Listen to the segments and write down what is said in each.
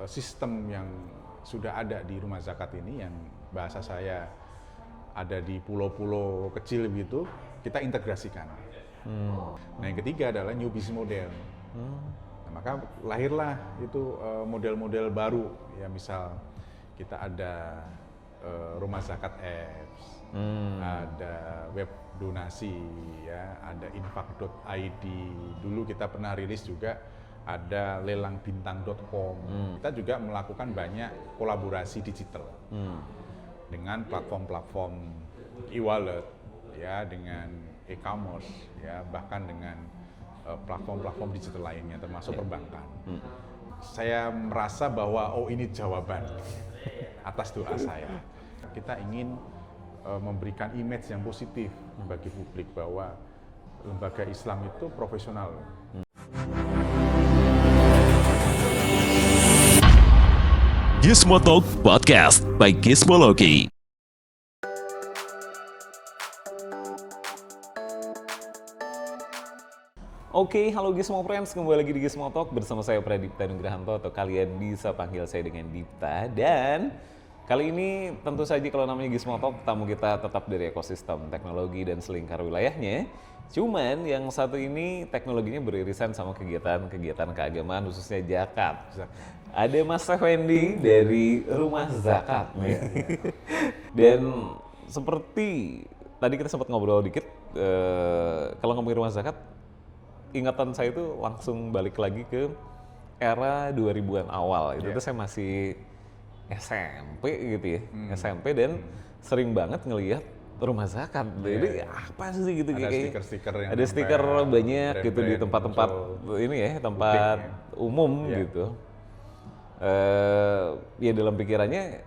sistem yang sudah ada di rumah zakat ini, yang bahasa saya ada di pulau-pulau kecil begitu, kita integrasikan. Nah yang ketiga adalah new business model. Nah, maka lahirlah itu model-model baru, ya misal kita ada rumah zakat apps, ada web donasi, ya, ada infak.id. Dulu kita pernah rilis juga ada lelangbintang.com. Kita juga melakukan banyak kolaborasi digital dengan platform-platform e-wallet, ya, dengan e-commerce, ya, bahkan dengan platform-platform digital lainnya termasuk perbankan. Saya merasa bahwa ini jawaban atas doa saya. Kita ingin memberikan image yang positif bagi publik bahwa lembaga Islam itu profesional. Gizmo Talk Podcast by Gizmology. Oke, halo Gizmo Friends, kembali lagi di Gizmo Talk bersama saya Pradipta Nugrahanto, atau kalian bisa panggil saya dengan Dipta. Dan kali ini tentu saja kalau namanya Gizmo Talk, tamu kita tetap dari ekosistem teknologi dan selingkar wilayahnya. Cuman yang satu ini teknologinya beririsan sama kegiatan-kegiatan keagamaan, khususnya zakat. Ada Mas Effendi dari Rumah Zakat nih. Dan seperti tadi kita sempat ngobrol dikit, kalau ngomongin Rumah Zakat, ingatan saya itu langsung balik lagi ke era 2000-an awal. Itu tuh saya masih SMP gitu ya, SMP, dan sering banget ngelihat Rumah Zakat. Jadi apa sih gitu, ada kayak stiker-stiker yang ada stiker banyak gitu di tempat-tempat ini ya, tempat umum gitu. Ya dalam pikirannya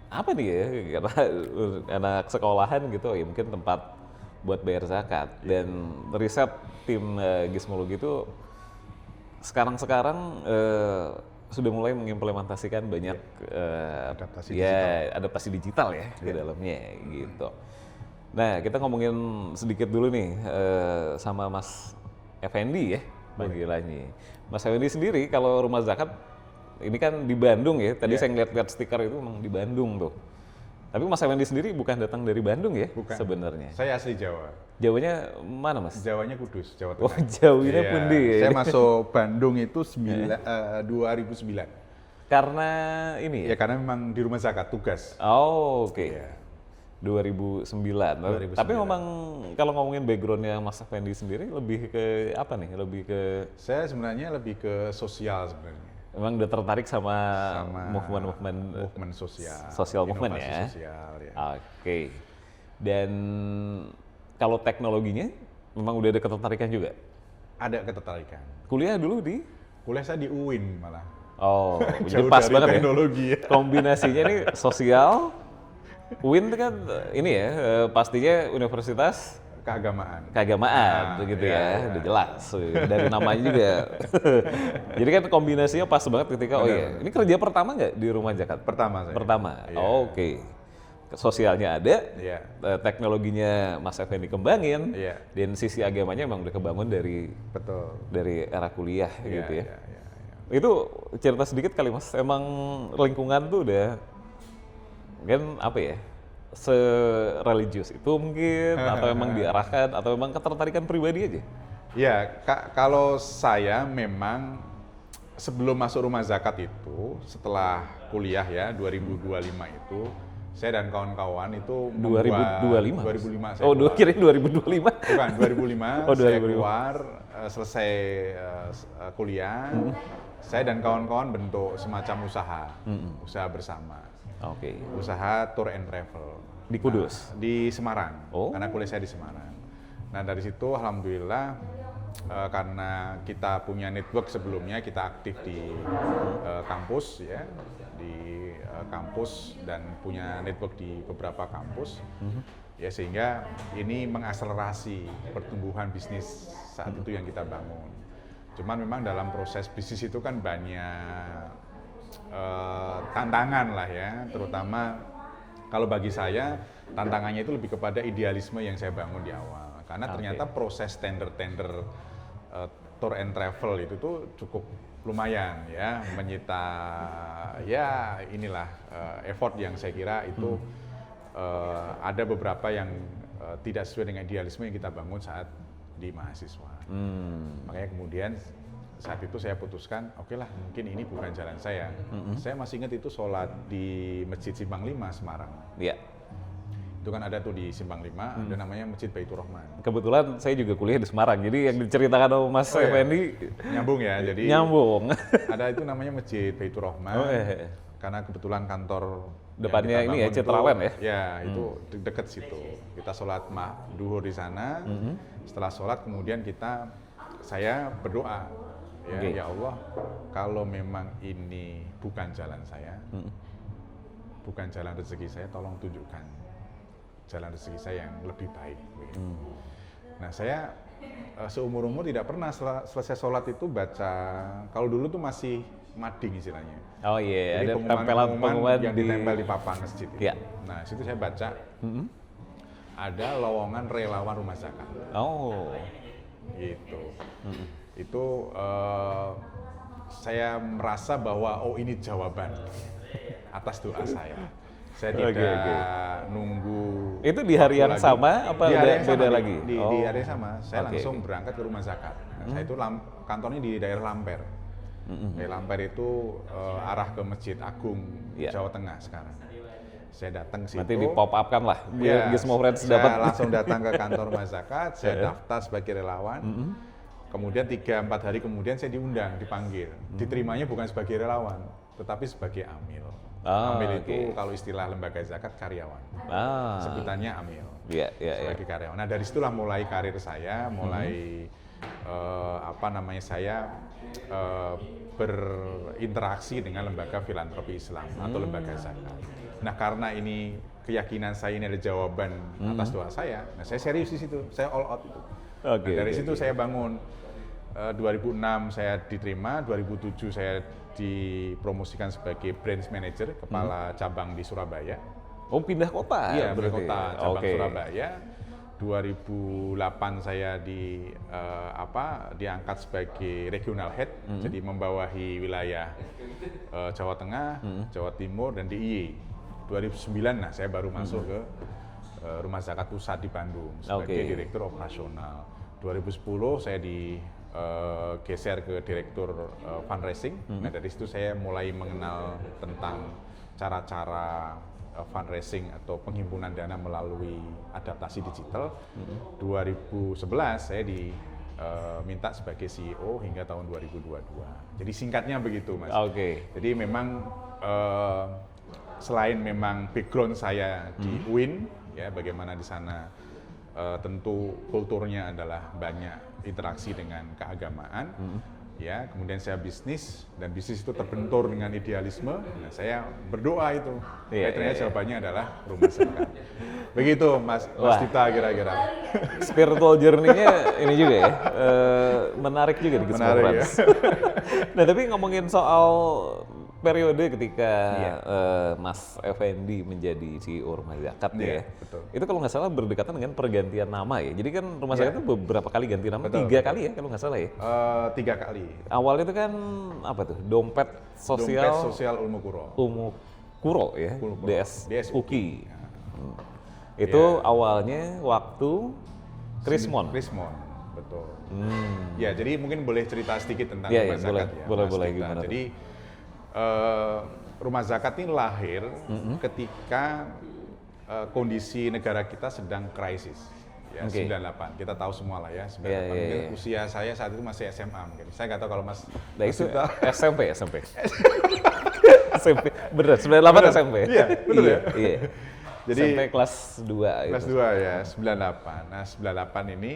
apa nih ya, karena anak sekolahan gitu, ya mungkin tempat buat bayar zakat. Dan riset tim Gizmology itu sekarang sudah mulai mengimplementasikan banyak adaptasi digital ya di dalamnya gitu. Nah, kita ngomongin sedikit dulu nih sama Mas Effendi ya panggilannya. Mas Effendi sendiri kalau Rumah Zakat ini kan di Bandung ya. Tadi saya ngeliat stiker itu memang di Bandung tuh. Tapi Mas Effendi sendiri bukan datang dari Bandung ya sebenarnya? Saya asli Jawa. Jawanya mana Mas? Jawanya Kudus, Jawa Tengah. Oh, Jawanya pundi ya? Saya masuk Bandung itu 2009. Karena ini ya? Ya karena memang di Rumah Zakat tugas. Oh, oke. Ya. 2009. Tapi memang kalau ngomongin backgroundnya Mas Effendi sendiri lebih ke apa nih? Lebih ke... Saya sebenarnya lebih ke sosial sebenarnya. Memang udah tertarik sama movement sosial. Social movement ya? Sosial, ya. Oke. Dan kalau teknologinya memang udah ada ketertarikan juga? Ada ketertarikan. Kuliah dulu di? Kuliah saya di UIN malah. Oh, jadi Jauh pas dari banget teknologi ya. Kombinasinya nih sosial, UIN itu kan ini ya, pastinya universitas keagamaan begitu ya, udah jelas dari namanya juga. Jadi kan kombinasinya pas banget ketika ini kerja pertama nggak di Rumah Zakat? Pertama saya. Pertama. Ya. Oh, oke. Sosialnya ada, ya. Teknologinya Mas Effendi kembangin, ya. dan sisi agamanya memang udah kebangun dari era kuliah gitu ya. Itu cerita sedikit kali Mas, emang lingkungan tuh udah kan apa ya, se-religius itu mungkin, atau emang diarahkan, atau emang ketertarikan pribadi aja? Ya, kalau saya memang sebelum masuk Rumah Zakat itu, setelah kuliah ya 2025 itu, saya dan kawan-kawan itu 2025? 2005 saya keluar. Kirain 2025? Bukan, 2005 saya keluar, selesai kuliah, saya dan kawan-kawan bentuk semacam usaha bersama. Oke. Usaha tour and travel. Di Kudus? Di Semarang, karena kuliah saya di Semarang. Nah dari situ alhamdulillah, karena kita punya network sebelumnya, kita aktif di kampus ya, di kampus, dan punya network di beberapa kampus, ya sehingga ini mengakselerasi pertumbuhan bisnis saat itu yang kita bangun. Cuman memang dalam proses bisnis itu kan banyak tantangan lah ya, terutama kalau bagi saya tantangannya itu lebih kepada idealisme yang saya bangun di awal, karena ternyata proses tender tour and travel itu tuh cukup lumayan ya, menyita ya inilah effort yang saya kira itu ada beberapa yang tidak sesuai dengan idealisme yang kita bangun saat di mahasiswa. Makanya kemudian saat itu saya putuskan, oke lah mungkin ini bukan jalan saya. Saya masih ingat itu sholat di Masjid Simpang 5 Semarang. Iya. Itu kan ada tuh di Simpang 5, ada namanya Masjid Baitur Rahman. Kebetulan saya juga kuliah di Semarang, jadi yang diceritakan sama Mas Effendi Nyambung ya, jadi nyambung. ada itu namanya Masjid Baitur Rahman. Karena kebetulan kantor Depannya yang kita ini ya, bangun Citraland ya? Ya, itu deket situ. Kita sholat duhur di sana. Setelah sholat kemudian saya berdoa, ya Allah, kalau memang ini bukan jalan saya, bukan jalan rezeki saya, tolong tunjukkan jalan rezeki saya yang lebih baik. Nah, saya seumur-umur tidak pernah selesai sholat itu baca, kalau dulu tuh masih mading istilahnya. Oh iya, Jadi ada pengumuman yang di ditempel di papan masjid. Iya. Nah, situ saya baca ada lowongan relawan rumah zakat. Oh. Gitu. Itu saya merasa bahwa ini jawaban atas doa saya. Saya tidak nunggu. Itu di hari yang lagi. sama apa di hari yang beda sama, lagi? Di hari yang sama, saya langsung berangkat ke rumah zakat. Nah, saya itu kantornya di daerah Lamper. Daerah Lamper itu arah ke Masjid Agung Jawa Tengah sekarang. Saya datang ke situ. Nanti di pop up kan lah, biar Gizmo Friends saya dapat. langsung datang ke kantor rumah zakat, saya daftar sebagai relawan. Kemudian 3-4 hari kemudian saya diundang, dipanggil. Diterimanya bukan sebagai relawan, tetapi sebagai amil. Amil itu kalau istilah lembaga zakat karyawan. Sebutannya amil. Sebagai karyawan. Nah, dari situlah mulai karir saya, mulai saya berinteraksi dengan lembaga filantropi Islam atau lembaga zakat. Nah, karena ini keyakinan saya ini ada jawaban atas doa saya, nah saya serius di situ, saya all out itu. Dari situ saya bangun. 2006 saya diterima, 2007 saya dipromosikan sebagai branch manager, kepala cabang di Surabaya. Oh, pindah kota? Iya, pindah kota, cabang Surabaya. 2008 saya diangkat sebagai regional head, jadi membawahi wilayah Jawa Tengah, Jawa Timur, dan DIY. 2009 saya baru masuk ke Rumah Zakat Pusat di Bandung sebagai direktur operasional. 2010 saya geser ke direktur fundraising. Nah, dari situ saya mulai mengenal tentang cara-cara fundraising atau penghimpunan dana melalui adaptasi digital. 2011 saya diminta sebagai CEO hingga tahun 2022. Jadi singkatnya begitu, Mas. Jadi memang selain memang background saya di UIN, ya bagaimana di sana tentu kulturnya adalah banyak interaksi dengan keagamaan, ya kemudian saya bisnis dan bisnis itu terbentur dengan idealisme. Nah, saya berdoa itu, ternyata jawabannya adalah rumah zakat. Begitu Mas Dita kira-kira. Spiritual journey-nya ini juga ya, menarik juga di Gizmo Friends. Nah, tapi ngomongin soal periode ketika Mas Effendi menjadi CEO Rumah Zakat betul. Itu kalau nggak salah berdekatan dengan pergantian nama ya. Jadi kan Rumah Zakat itu beberapa kali ganti nama, 3 kali ya kalau nggak salah ya. 3 kali. Awalnya itu kan apa tuh? Dompet Sosial Ulmu Kuro. Ulmu Kuro ya, DS UKI. Itu awalnya waktu Krismon. Betul. Ya, jadi mungkin boleh cerita sedikit tentang Rumah Zakat ya. Boleh gimana? Jadi Rumah Zakat ini lahir ketika kondisi negara kita sedang krisis. Ya, 98, kita tahu semua lah ya, 98. Mungkin usia saya saat itu masih SMA mungkin. Saya nggak tahu kalau Mas. Nah, itu SMP. SMP, bener, 98 SMP. Iya, betul ya? Iya. Jadi SMP kelas 2. Kelas 2 ya, 98. Nah, 98 ini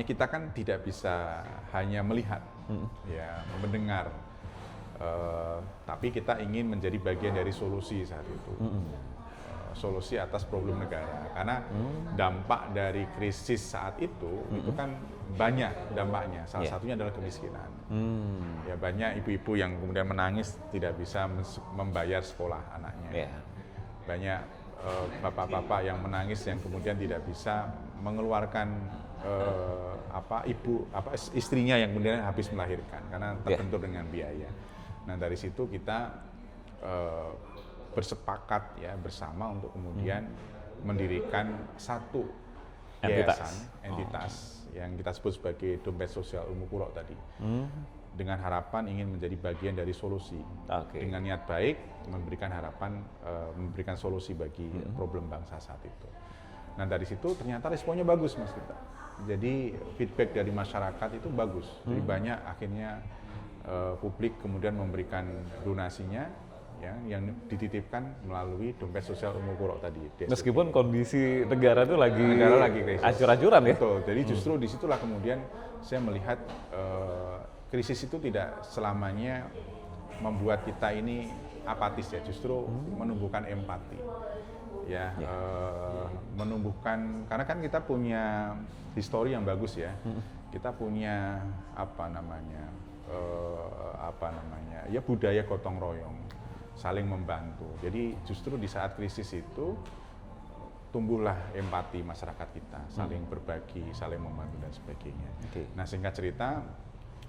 kita kan tidak bisa hanya melihat, ya mendengar, tapi kita ingin menjadi bagian dari solusi saat itu, solusi atas problem negara. Karena dampak dari krisis saat itu kan banyak dampaknya. Salah satunya adalah kemiskinan. Ya banyak ibu-ibu yang kemudian menangis tidak bisa membayar sekolah anaknya. Banyak bapak-bapak yang menangis yang kemudian tidak bisa mengeluarkan istrinya yang kemudian habis melahirkan karena terbentur dengan biaya. Nah dari situ kita bersepakat ya bersama untuk kemudian mendirikan satu entitas yang kita sebut sebagai Dompet Sosial Umu Qura tadi, dengan harapan ingin menjadi bagian dari solusi, dengan niat baik memberikan harapan, memberikan solusi bagi problem bangsa saat itu. Nah dari situ ternyata responnya bagus Mas kita. Jadi feedback dari masyarakat itu bagus. Jadi banyak akhirnya publik kemudian memberikan donasinya ya, yang dititipkan melalui Dompet Sosial Umu Qura tadi. Meskipun kondisi negara itu lagi krisis. Acur-acuran ya. Betul. Jadi justru disitulah kemudian saya melihat krisis itu tidak selamanya membuat kita ini apatis ya, justru menumbuhkan empati. Ya, menumbuhkan, karena kan kita punya histori yang bagus ya, kita punya ya budaya gotong royong, saling membantu. Jadi justru di saat krisis itu tumbuhlah empati masyarakat kita, saling berbagi, saling membantu dan sebagainya. Nah singkat cerita,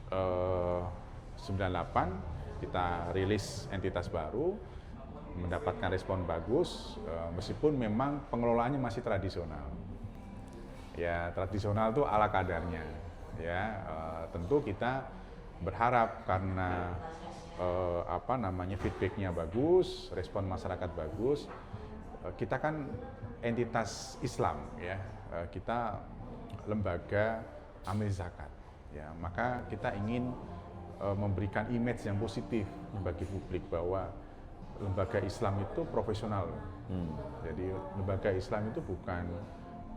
98 kita rilis entitas baru, mendapatkan respon bagus, meskipun memang pengelolaannya masih tradisional. Ya, tradisional itu ala kadarnya. Ya, tentu kita berharap karena feedbacknya bagus, respon masyarakat bagus. Kita kan entitas Islam, ya, kita lembaga amil zakat. Ya, maka kita ingin memberikan image yang positif bagi publik bahwa lembaga Islam itu profesional. Jadi lembaga Islam itu bukan,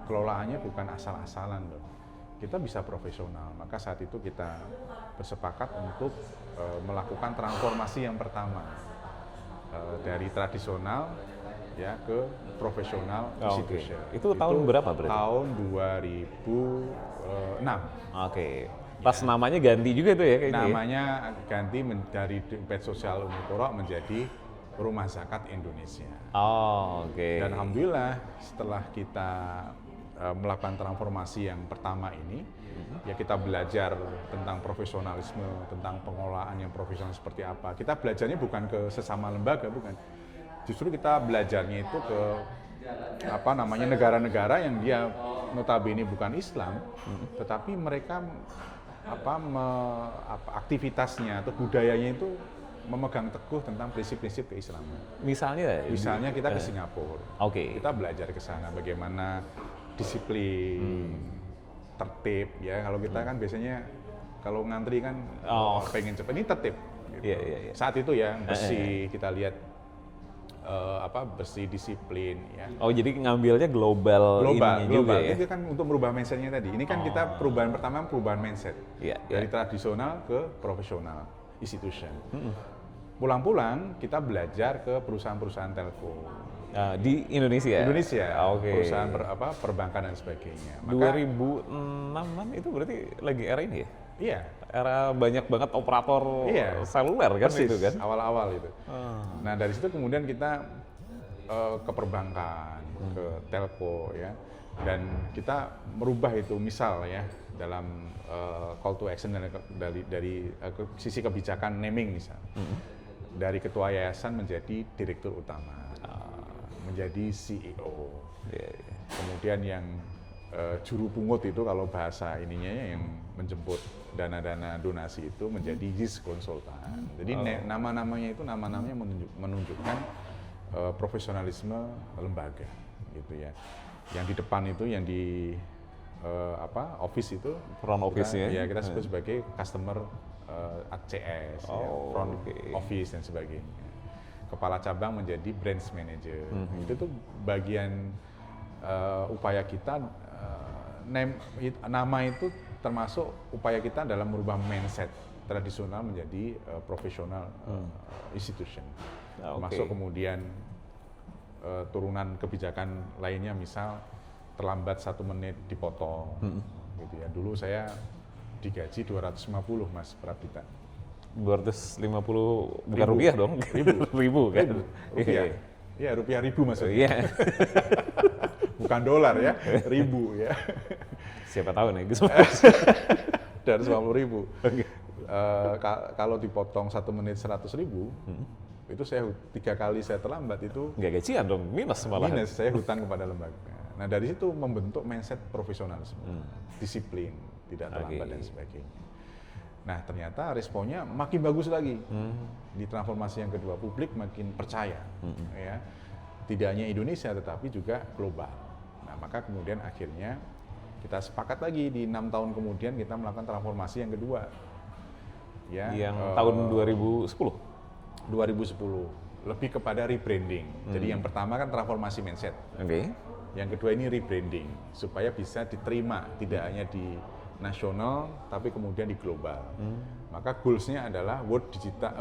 kelolaannya bukan asal-asalan loh. Kita bisa profesional. Maka saat itu kita bersepakat untuk melakukan transformasi yang pertama dari tradisional ya ke profesional institusi. Itu tahun berapa berarti? Tahun 2006. Pas namanya ganti juga itu ya kayaknya. Namanya ganti dari Dompet Sosial Umu Qura menjadi Rumah Zakat Indonesia. Dan alhamdulillah setelah kita melakukan transformasi yang pertama ini, ya kita belajar tentang profesionalisme, tentang pengelolaan yang profesional seperti apa. Kita belajarnya bukan ke sesama lembaga, bukan. Justru kita belajarnya itu ke negara-negara yang dia notabene bukan Islam, tetapi mereka aktivitasnya atau budayanya itu memegang teguh tentang prinsip-prinsip keislaman. Misalnya kita ke Singapura, kita belajar ke sana bagaimana disiplin, tertib ya. Kalau kita kan biasanya kalau ngantri kan pengen cepat, ini tertib. Gitu. Saat itu ya bersih, kita lihat bersih, disiplin ya. Jadi ngambilnya global juga ya. Itu kan untuk merubah mindsetnya tadi. Ini kan kita perubahan pertama, perubahan mindset dari tradisional ke profesional institution. Pulang-pulang kita belajar ke perusahaan-perusahaan telco. Di Indonesia? Perusahaan perbankan dan sebagainya. 2006-an itu berarti lagi era ini ya? Iya. Era banyak banget operator seluler kan. Persis, itu kan? Awal-awal itu. Nah dari situ kemudian kita ke perbankan, ke telco ya. Dan kita merubah itu, misal ya, dalam call to action dari sisi kebijakan naming misal. Dari ketua yayasan menjadi direktur utama, menjadi CEO. Kemudian yang juru pungut itu kalau bahasa ininya yang menjemput dana-dana donasi itu menjadi YIS konsultan. Jadi nama-namanya itu nama-namanya menunjukkan profesionalisme lembaga gitu ya. Yang di depan itu yang di office itu front office-nya ya kita sebut sebagai customer CS, front office dan sebagainya. Kepala cabang menjadi branch manager. Itu tuh bagian upaya kita, nama itu termasuk upaya kita dalam merubah mindset tradisional menjadi profesional institution. Termasuk kemudian turunan kebijakan lainnya, misal terlambat 1 menit dipotong. Gitu ya. Dulu saya digaji 250 Mas Prabita. 250 bukan rupiah dong? Ribu kan? Rupiah. Iya, rupiah ribu maksudnya. Bukan dolar ya, ribu ya. Siapa tahu nih Gus. 250.000. Kalau dipotong 1 menit 100.000, itu saya 3 kali saya terlambat itu Nggak gajian dong, minus malah. minus, saya hutang kepada lembaga. Nah dari situ membentuk mindset profesionalisme, disiplin, tidak terlambat dan sebagainya. Nah ternyata responnya makin bagus lagi di transformasi yang kedua, publik makin percaya, ya tidak hanya Indonesia tetapi juga global. Nah maka kemudian akhirnya kita sepakat lagi di 6 tahun kemudian kita melakukan transformasi yang kedua, ya Yang tahun 2010. 2010 lebih kepada rebranding. Jadi yang pertama kan transformasi mindset. Oke. Yang kedua ini rebranding supaya bisa diterima tidak hanya di nasional tapi kemudian di global. Maka goalsnya adalah world digital,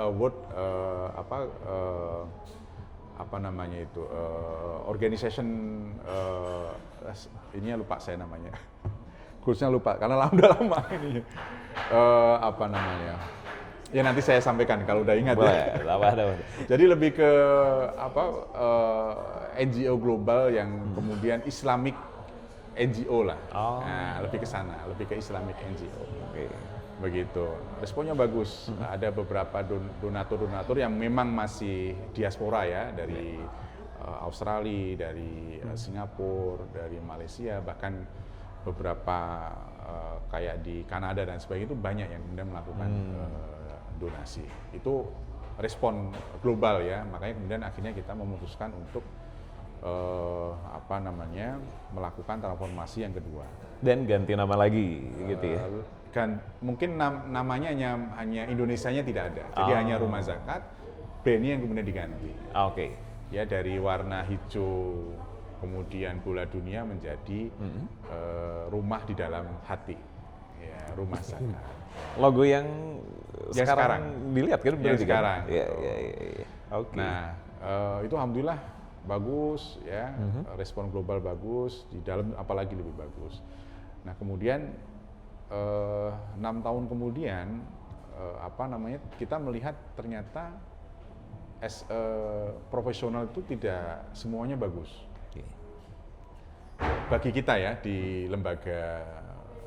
organization, ini lupa saya namanya. Goalsnya lupa karena udah lama ini. Ya nanti saya sampaikan kalau udah ingat. Boleh, Ya. apa. Jadi lebih ke NGO global yang kemudian Islamic NGO lah. Nah, lebih ke sana, lebih ke Islamic NGO. Oke. Begitu. Responnya bagus. Ada beberapa donatur-donatur yang memang masih diaspora ya, dari Australia, dari Singapura, dari Malaysia, bahkan beberapa kayak di Kanada dan sebagainya itu banyak yang kemudian melakukan donasi. Itu respon global ya, makanya kemudian akhirnya kita memutuskan untuk melakukan transformasi yang kedua. Dan ganti nama lagi gitu ya. Kan mungkin namanya hanya Indonesianya tidak ada. Jadi hanya Rumah Zakat, brandnya yang kemudian diganti. Oke. Ya dari warna hijau kemudian bola dunia menjadi rumah di dalam hati. Ya, Rumah Zakat. Logo yang sekarang dilihat kan yang berarti sekarang. kan? Iya. Oke. Nah, itu alhamdulillah bagus ya, respon global bagus, di dalam apalagi lebih bagus. Nah, kemudian 6 tahun kemudian kita melihat ternyata profesional itu tidak semuanya bagus. Bagi kita ya di lembaga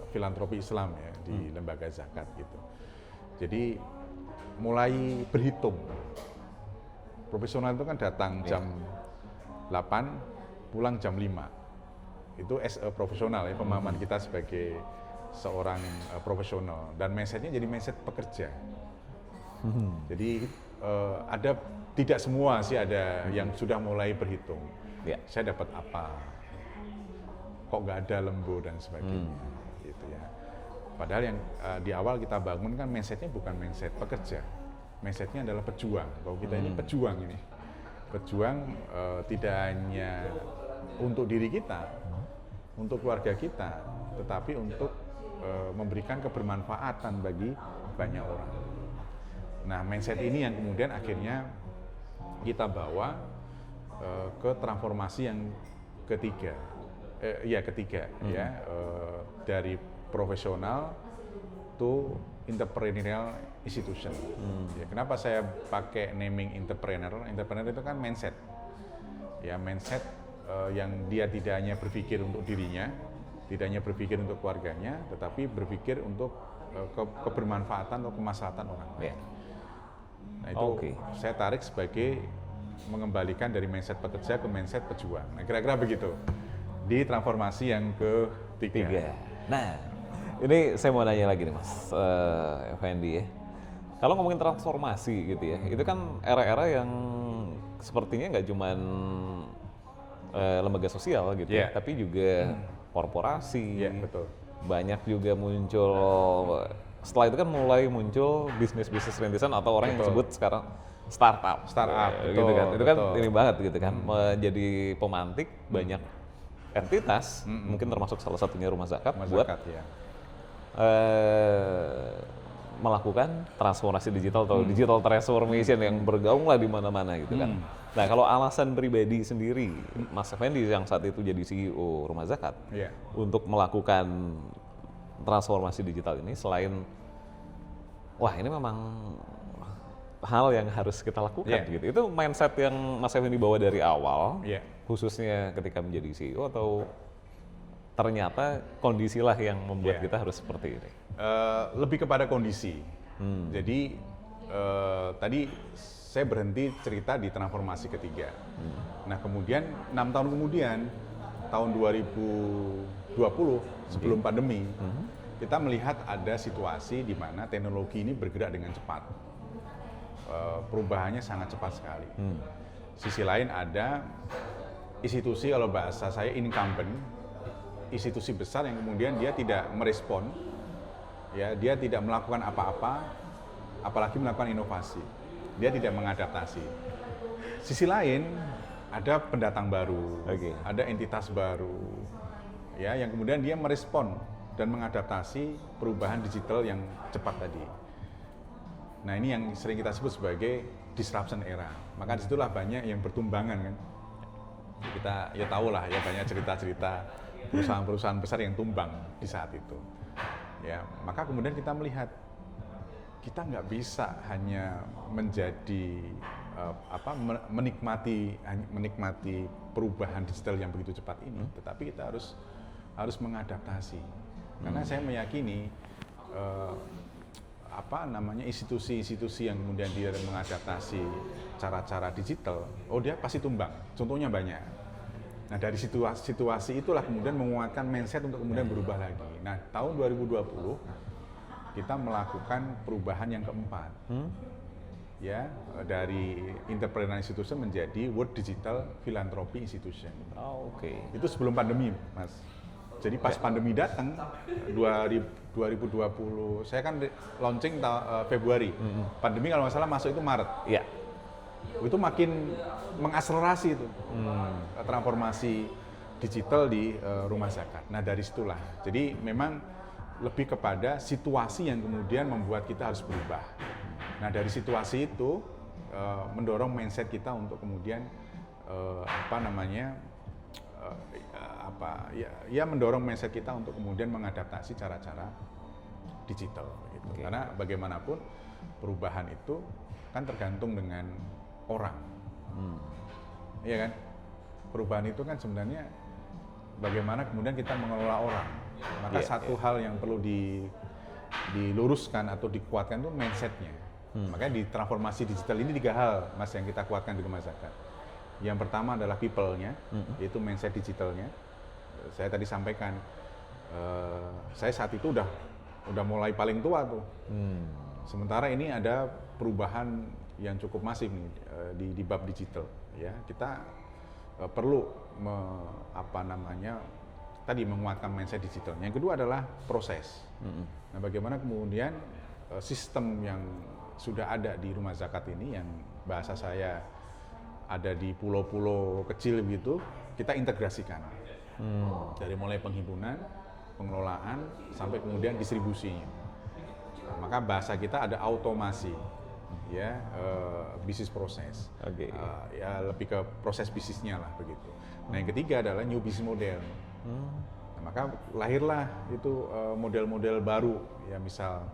filantropi Islam ya, di lembaga zakat gitu. Jadi mulai berhitung. Profesional itu kan datang jam 8, pulang jam 5. Itu profesional ya, pemahaman kita sebagai seorang profesional, dan mindsetnya jadi mindset pekerja. Jadi tidak semua sih ada yang sudah mulai berhitung. Saya dapat apa? Kok nggak ada lembu dan sebagainya, gitu ya. Padahal yang di awal kita bangun kan mindsetnya bukan mindset pekerja, mindsetnya adalah pejuang. Bahwa kita ini pejuang ini, tidak hanya untuk diri kita, untuk keluarga kita, tetapi untuk memberikan kebermanfaatan bagi banyak orang. Nah, mindset ini yang kemudian akhirnya kita bawa ke transformasi yang ketiga. Dari profesional to entrepreneurial institution. Ya, kenapa saya pakai naming entrepreneur? Entrepreneur itu kan mindset. Ya, mindset yang dia tidak hanya berpikir untuk dirinya, tidak hanya berpikir untuk keluarganya, tetapi berpikir untuk kebermanfaatan atau kemaslahatan orang lain. Nah, itu saya tarik sebagai mengembalikan dari mindset pekerja ke mindset pejuang. Nah, kira-kira begitu di transformasi yang ketiga. Nah, ini saya mau nanya lagi nih Mas Effendi ya. Kalau ngomongin transformasi gitu ya, itu kan era-era yang sepertinya nggak cuman lembaga sosial gitu ya, tapi juga korporasi. Betul. Banyak juga muncul, setelah itu kan mulai muncul bisnis-bisnis rintisan atau orang yang disebut sekarang startup. Gitu kan. Itu kan ini banget gitu kan, menjadi pemantik banyak entitas, mungkin termasuk salah satunya Rumah Zakat, melakukan transformasi digital atau digital transformation yang bergaung lah di mana-mana gitu kan. Nah, kalau alasan pribadi sendiri, Mas Effendi yang saat itu jadi CEO Rumah Zakat, untuk melakukan transformasi digital ini, selain wah ini memang hal yang harus kita lakukan gitu. Itu mindset yang Mas Effendi bawa dari awal, khususnya ketika menjadi CEO, atau ternyata kondisilah yang membuat kita harus seperti ini. Lebih kepada kondisi. Jadi tadi saya berhenti cerita di transformasi ketiga. Nah kemudian 6 tahun kemudian, tahun 2020 sebelum pandemi, kita melihat ada situasi di mana teknologi ini bergerak dengan cepat. Perubahannya sangat cepat sekali. Sisi lain ada institusi, kalau bahasa saya incumbent, institusi besar yang kemudian dia tidak merespon, ya dia tidak melakukan apa-apa, apalagi melakukan inovasi, dia tidak mengadaptasi. Sisi lain ada pendatang baru, ada entitas baru, ya yang kemudian dia merespon dan mengadaptasi perubahan digital yang cepat tadi. Nah ini yang sering kita sebut sebagai disruption era. Maka disitulah banyak yang bertumbangan kan. Kita ya tahu lah ya, banyak cerita-cerita perusahaan-perusahaan besar yang tumbang di saat itu. Ya, maka kemudian kita melihat kita nggak bisa hanya menjadi menikmati perubahan digital yang begitu cepat ini, tetapi kita harus mengadaptasi. Karena saya meyakini institusi-institusi yang kemudian dia mengadaptasi cara-cara digital, dia pasti tumbang. Contohnya banyak. Nah dari situasi itulah kemudian menguatkan mindset untuk kemudian berubah lagi. Nah tahun 2020 kita melakukan perubahan yang keempat, ya dari entrepreneurial institution menjadi World Digital Philanthropy Institution. Itu sebelum pandemi, Mas. Jadi pas pandemi datang 2020, saya kan launching Februari. Pandemi kalau nggak salah masuk itu Maret. Iya. Itu makin mengakselerasi itu transformasi digital di rumah zakat. Nah dari situlah, jadi memang lebih kepada situasi yang kemudian membuat kita harus berubah. Nah dari situasi itu mendorong mindset kita untuk kemudian mendorong mindset kita untuk kemudian mengadaptasi cara-cara digital. Gitu. Karena bagaimanapun perubahan itu kan tergantung dengan orang. Iya kan? Perubahan itu kan sebenarnya bagaimana kemudian kita mengelola orang. Maka satu hal yang perlu diluruskan atau dikuatkan itu mindsetnya. Makanya di transformasi digital ini 3 hal, Mas, yang kita kuatkan di rumah zakat. Yang pertama adalah people-nya, yaitu mindset digitalnya. Saya tadi sampaikan, saya saat itu udah mulai paling tua tuh. Sementara ini ada perubahan yang cukup masif nih di bab digital, ya kita perlu menguatkan mindset digital. Yang kedua adalah proses. Nah, bagaimana kemudian sistem yang sudah ada di rumah zakat ini, yang bahasa saya ada di pulau-pulau kecil begitu, kita integrasikan dari mulai penghimpunan, pengelolaan sampai kemudian distribusinya. Maka bahasa kita ada automasi. Ya, bisnis proses, ya lebih ke proses bisnisnya lah begitu. Nah yang ketiga adalah new business model. Nah, maka lahirlah itu model-model baru, ya misal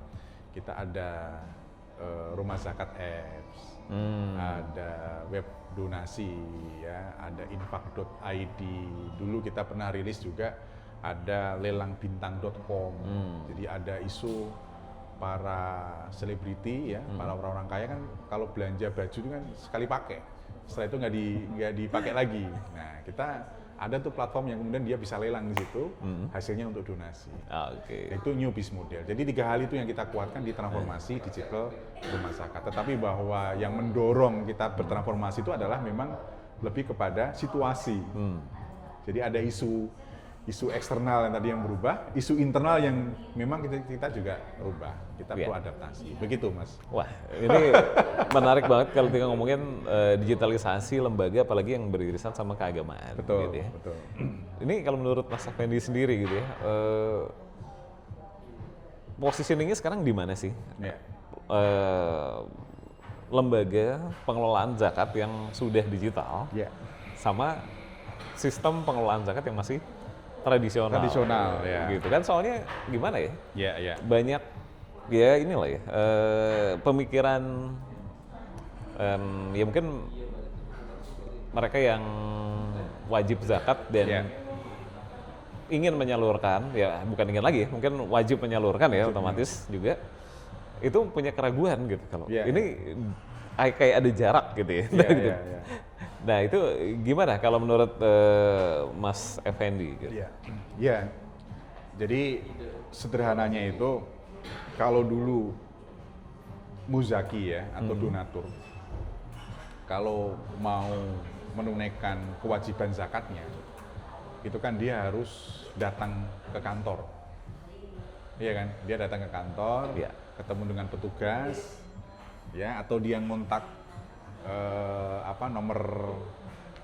kita ada rumah zakat apps, ada web donasi, ya ada infak.id. Dulu kita pernah rilis juga ada lelangbintang.com. Jadi ada isu para selebriti, ya, para orang-orang kaya kan kalau belanja baju itu kan sekali pakai, setelah itu nggak dipakai lagi. Nah kita ada tuh platform yang kemudian dia bisa lelang di situ, hasilnya untuk donasi. Itu new business model. Jadi 3 hal itu yang kita kuatkan di transformasi digital rumah zakat. Tetapi bahwa yang mendorong kita bertransformasi itu adalah memang lebih kepada situasi. Jadi ada isu eksternal yang tadi yang berubah, isu internal yang memang kita juga rubah, kita perlu adaptasi. Begitu, Mas. Wah, ini menarik banget kalau kita ngomongin digitalisasi lembaga, apalagi yang beririsan sama keagamaan. Betul, gitu ya. betul. Ini kalau menurut Mas Effendi sendiri gitu ya, positioningnya sekarang di mana sih? Ya. Lembaga pengelolaan zakat yang sudah digital, sama sistem pengelolaan zakat yang masih tradisional, ya. Gitu kan, soalnya gimana ya? Ya. Banyak ya inilah ya pemikiran ya mungkin mereka yang wajib zakat dan ingin menyalurkan, ya bukan ingin lagi, mungkin wajib menyalurkan ya otomatis juga, itu punya keraguan gitu kalau ini kayak ada jarak gitu ya. Gitu. Nah itu gimana kalau menurut Mas Effendi? Gitu? Iya. Jadi sederhananya itu kalau dulu muzaki ya atau donatur, kalau mau menunaikan kewajiban zakatnya, itu kan dia harus datang ke kantor, iya kan? Dia datang ke kantor, ketemu dengan petugas, ya atau dia ngontak nomor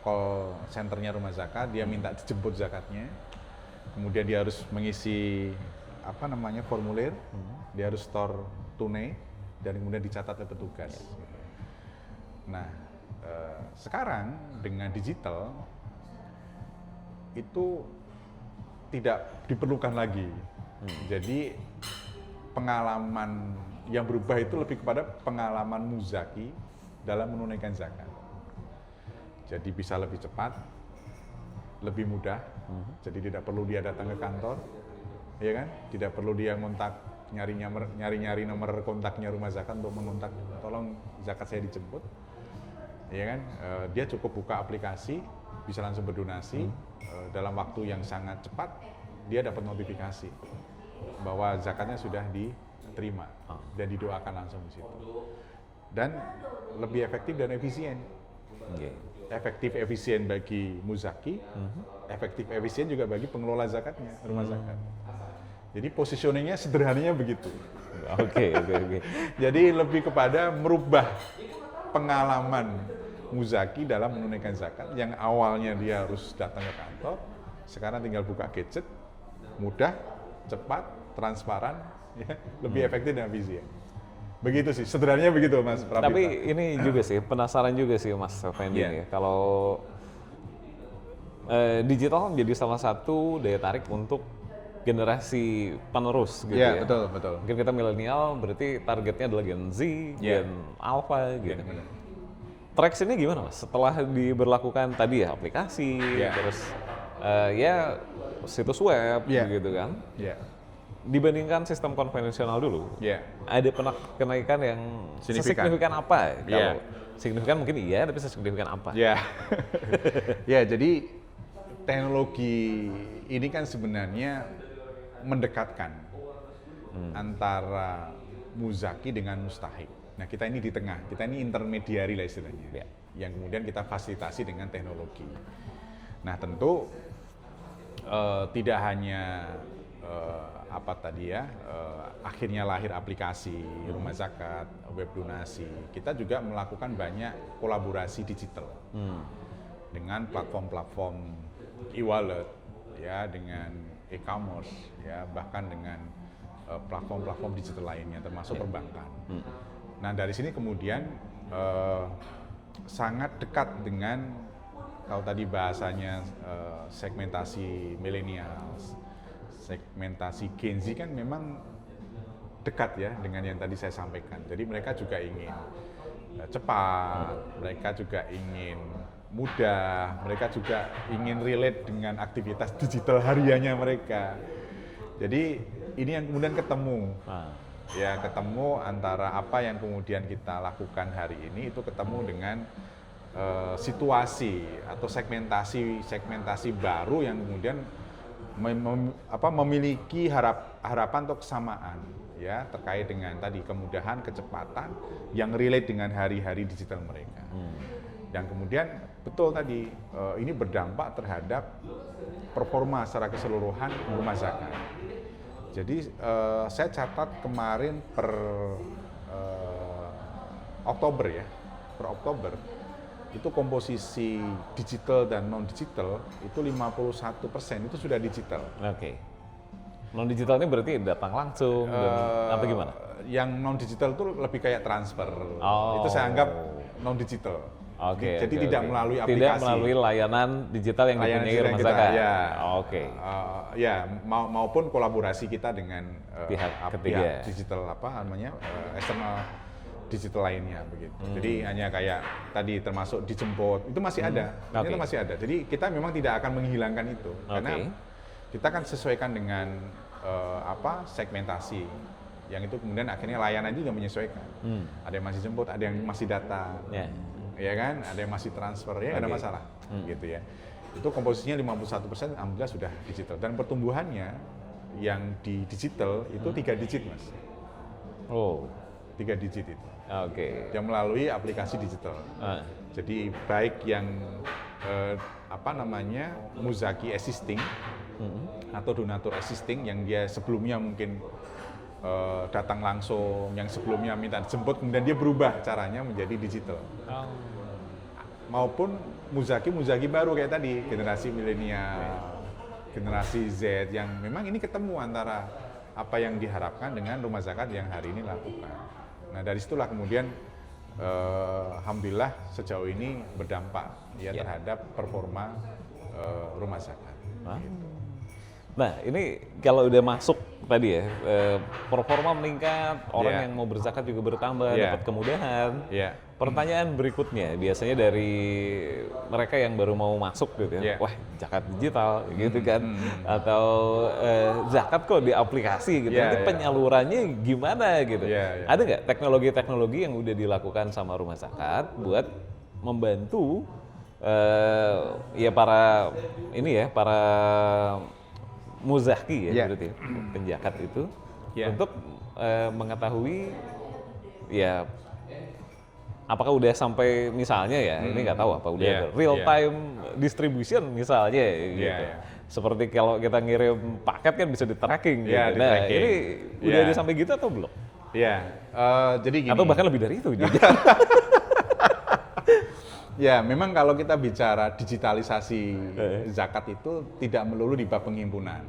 call centernya rumah zakat, dia minta dijemput zakatnya. Kemudian dia harus mengisi formulir, dia harus store tunai dan kemudian dicatat oleh petugas. Nah, sekarang dengan digital itu tidak diperlukan lagi. Jadi pengalaman yang berubah itu lebih kepada pengalaman muzaki dalam menunaikan zakat. Jadi bisa lebih cepat, lebih mudah. Jadi tidak perlu dia datang ke kantor, ya kan? Tidak perlu dia ngontak, nyari-nyari nomor kontaknya rumah zakat untuk mengontak, tolong zakat saya dijemput, ya kan? Dia cukup buka aplikasi, bisa langsung berdonasi dalam waktu yang sangat cepat. Dia dapat notifikasi bahwa zakatnya sudah diterima dan didoakan langsung di situ. Dan lebih efektif dan efisien. Efektif efisien bagi muzaki, efektif efisien juga bagi pengelola zakatnya, rumah zakat. Jadi positioningnya sederhananya begitu. Oke. Jadi lebih kepada merubah pengalaman muzaki dalam menunaikan zakat yang awalnya dia harus datang ke kantor, sekarang tinggal buka gadget, mudah, cepat, transparan, ya, lebih efektif dan efisien. Begitu sih, sederhananya begitu Mas Prapita. Tapi ini juga sih, penasaran juga sih Mas Effendi ya, kalau digital menjadi salah satu daya tarik untuk generasi penerus gitu ya. Betul. Mungkin kita milenial, berarti targetnya adalah Gen Z, Gen Alpha gitu. Trax ini gimana Mas? Setelah diberlakukan tadi ya aplikasi, terus situs web gitu kan? Dibandingkan sistem konvensional dulu, ada kenaikan yang signifikan apa? Kalau signifikan mungkin iya, tapi sesignifikan apa? Jadi teknologi ini kan sebenarnya mendekatkan antara muzaki dengan mustahik. Nah kita ini di tengah, kita ini intermediari lah istilahnya, yang kemudian kita fasilitasi dengan teknologi. Nah tentu tidak hanya akhirnya lahir aplikasi rumah zakat, web donasi. Kita juga melakukan banyak kolaborasi digital dengan platform-platform e-wallet, ya, dengan e-commerce, ya, bahkan dengan platform-platform digital lainnya, termasuk perbankan. Nah dari sini kemudian sangat dekat dengan kalau tadi bahasanya segmentasi millennials. Segmentasi Gen Z kan memang dekat ya dengan yang tadi saya sampaikan. Jadi mereka juga ingin cepat, mereka juga ingin mudah, mereka juga ingin relate dengan aktivitas digital hariannya mereka. Jadi ini yang kemudian ketemu. Ya, ketemu antara apa yang kemudian kita lakukan hari ini itu ketemu dengan situasi atau segmentasi baru yang kemudian memiliki harapan atau kesamaan ya terkait dengan tadi kemudahan, kecepatan yang relate dengan hari-hari digital mereka. Dan kemudian betul tadi ini berdampak terhadap performa secara keseluruhan rumah zakat. Jadi saya catat kemarin per Oktober itu komposisi digital dan non digital itu 51% itu sudah digital. Oke. Non digital ini berarti datang langsung dan apa gimana? Yang non digital itu lebih kayak transfer. Itu saya anggap non digital. Jadi tidak melalui aplikasi. Tidak melalui layanan digital yang dipunyai rumah zakat. Ya, maupun kolaborasi kita dengan pihak ketiga digital external digital lainnya begitu. Jadi hanya kayak tadi termasuk dijemput itu masih ada. Itu masih ada. Jadi kita memang tidak akan menghilangkan itu karena kita kan sesuaikan dengan segmentasi, yang itu kemudian akhirnya layanan juga menyesuaikan. Ada yang masih jemput, ada yang masih data, ya kan, ada yang masih transfer, ya nggak ada masalah, gitu ya. Itu komposisinya 51%, alhamdulillah sudah digital, dan pertumbuhannya yang di digital itu 3 digit, Mas. 3 digit itu. Yang melalui aplikasi digital. Jadi baik yang Muzaki existing atau donatur existing yang dia sebelumnya mungkin datang langsung, yang sebelumnya minta jemput, kemudian dia berubah caranya menjadi digital. Maupun Muzaki baru kayak tadi, generasi milenial, generasi Z, yang memang ini ketemu antara apa yang diharapkan dengan rumah zakat yang hari ini lakukan. Nah, dari situlah kemudian alhamdulillah sejauh ini berdampak terhadap performa rumah zakat. Gitu. Nah, ini kalau udah masuk tadi ya, performa meningkat, orang yang mau berzakat juga bertambah, dapat kemudahan. Pertanyaan berikutnya biasanya dari mereka yang baru mau masuk gitu ya, wah zakat digital gitu kan, atau zakat kok di aplikasi gitu, nanti penyalurannya gimana gitu. Ada nggak teknologi-teknologi yang udah dilakukan sama rumah zakat buat membantu para muzaki berarti penzakat itu untuk mengetahui apakah udah sampai misalnya ini nggak tahu apa udah real time distribution misalnya gitu. Seperti kalau kita ngirim paket kan bisa di-tracking gitu. Nah, ini udah ada sampai gitu atau belum? Jadi gini. Atau bahkan lebih dari itu. Ya, memang kalau kita bicara digitalisasi zakat itu tidak melulu di bab penghimpunan,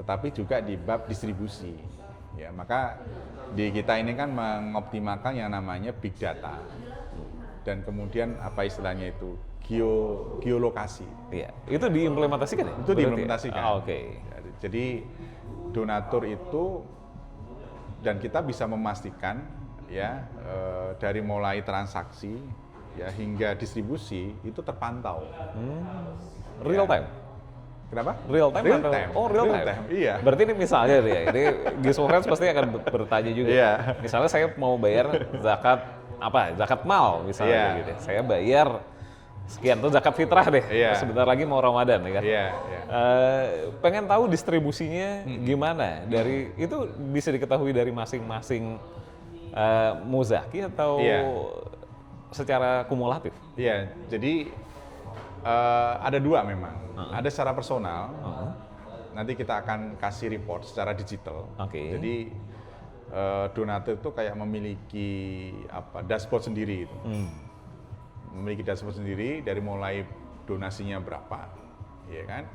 tetapi juga di bab distribusi. Ya, maka di kita ini kan mengoptimalkan yang namanya big data, dan kemudian apa istilahnya itu geolokasi. Itu diimplementasikan ya? Itu diimplementasikan. Jadi donatur itu, dan kita bisa memastikan dari mulai transaksi hingga distribusi itu terpantau. Real time? Kenapa? Real time? Real time. Oh, real time. Iya. Berarti ini misalnya ini Gizmo Friends pasti akan bertanya juga. Misalnya saya mau bayar zakat mal misalnya gitu. Saya bayar sekian tuh zakat fitrah deh. Sebentar lagi mau Ramadan ya kan. Pengen tahu distribusinya gimana? Dari itu bisa diketahui dari masing-masing muzaki atau secara kumulatif? Jadi ada dua memang. Ada secara personal, nanti kita akan kasih report secara digital. Jadi donatur itu kayak memiliki dashboard sendiri itu. Memiliki dashboard sendiri dari mulai donasinya berapa, ya kan?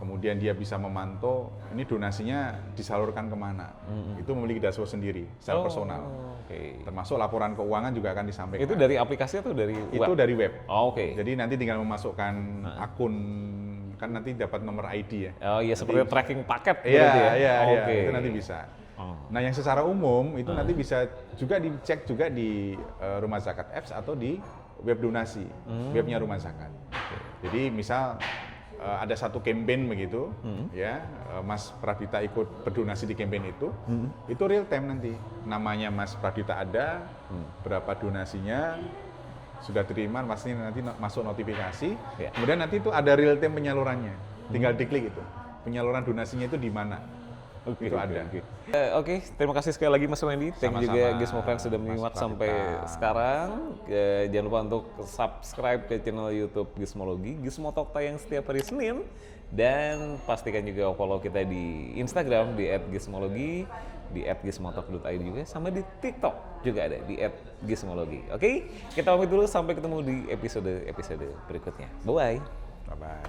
Kemudian dia bisa memantau ini donasinya disalurkan kemana. Itu memiliki dashboard sendiri secara personal. Termasuk laporan keuangan juga akan disampaikan. Itu dari aplikasi atau dari web? Itu dari web. Jadi nanti tinggal memasukkan akun, kan nanti dapat nomor ID ya. Seperti tracking paket itu nanti bisa. Nah, yang secara umum itu nanti bisa juga dicek juga di Rumah Zakat Apps atau di web donasi, webnya Rumah Zakat. Jadi misal ada satu campaign begitu, Mas Pradita ikut berdonasi di campaign itu real time nanti. Namanya Mas Pradita ada, berapa donasinya, sudah terima, pasti nanti masuk notifikasi. Kemudian nanti itu ada real time penyalurannya, tinggal diklik itu. Penyaluran donasinya itu di mana? Itu ada. Terima kasih sekali lagi Mas Wendy. Thank you juga Gizmo Friends sudah menyimak sampai sekarang. Jangan lupa untuk subscribe ke channel YouTube Gizmologi, Gizmo Talk tayang setiap hari Senin, dan pastikan juga follow kita di Instagram di @gizmologi, di @gizmotalk.id juga, sama di TikTok juga ada di @gizmologi. Kita pamit dulu, sampai ketemu di episode berikutnya. Bye bye. Bye bye.